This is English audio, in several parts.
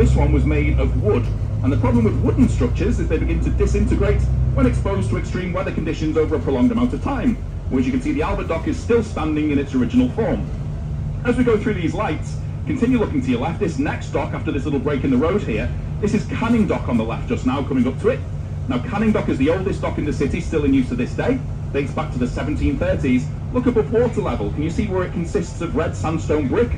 this one was made of wood. And the problem with wooden structures is they begin to disintegrate when exposed to extreme weather conditions over a prolonged amount of time. As you can see, the Albert Dock is still standing in its original form. As we go through these lights, continue looking to your left. This next dock, after this little break in the road here, this is Canning Dock on the left just now, coming up to it. Now, Canning Dock is the oldest dock in the city, still in use to this day. Dates back to the 1730s. Look above water level. Can you see where it consists of red sandstone brick?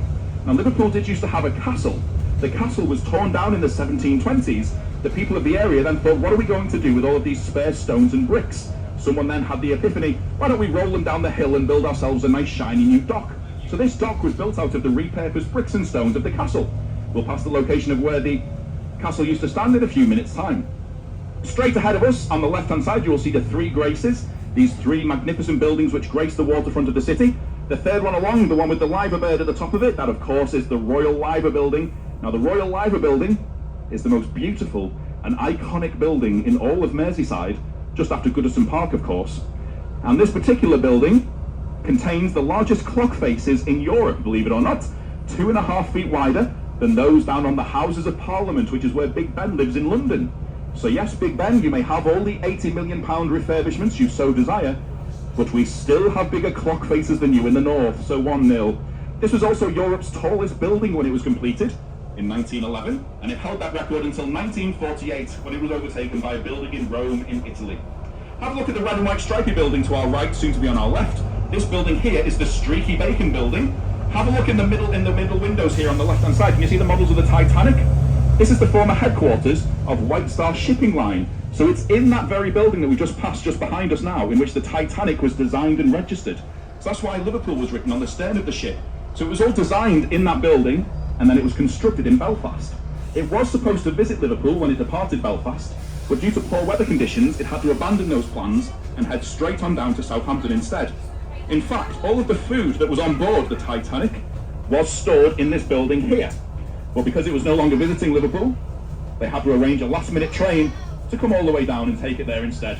Now, Liverpool did used to have a castle. The castle was torn down in the 1720s. The people of the area then thought, what are we going to do with all of these spare stones and bricks? Someone then had the epiphany, why don't we roll them down the hill and build ourselves a nice shiny new dock? So this dock was built out of the repurposed bricks and stones of the castle. We'll pass the location of where the castle used to stand in a few minutes' time. Straight ahead of us, on the left-hand side, you will see the Three Graces, these three magnificent buildings which grace the waterfront of the city. The third one along, the one with the liver bird at the top of it, that of course is the Royal Liver Building. Now the Royal Liver Building is the most beautiful and iconic building in all of Merseyside, just after Goodison Park of course. And this particular building contains the largest clock faces in Europe, believe it or not, 2.5 feet wider than those down on the Houses of Parliament, which is where Big Ben lives in London. So yes, Big Ben, you may have all the £80 million refurbishments you so desire, but we still have bigger clock faces than you in the north, so 1-0. This was also Europe's tallest building when it was completed in 1911, and it held that record until 1948, when it was overtaken by a building in Rome in Italy. Have a look at the red and white stripy building to our right, soon to be on our left. This building here is the Streaky Bacon building. Have a look in the middle windows here on the left-hand side. Can you see the models of the Titanic? This is the former headquarters of White Star Shipping Line. So it's in that very building that we just passed just behind us now, in which the Titanic was designed and registered. So that's why Liverpool was written on the stern of the ship. So it was all designed in that building, and then it was constructed in Belfast. It was supposed to visit Liverpool when it departed Belfast, but due to poor weather conditions, it had to abandon those plans and head straight on down to Southampton instead. In fact, all of the food that was on board the Titanic was stored in this building here. But because it was no longer visiting Liverpool, they had to arrange a last-minute train to come all the way down and take it there instead.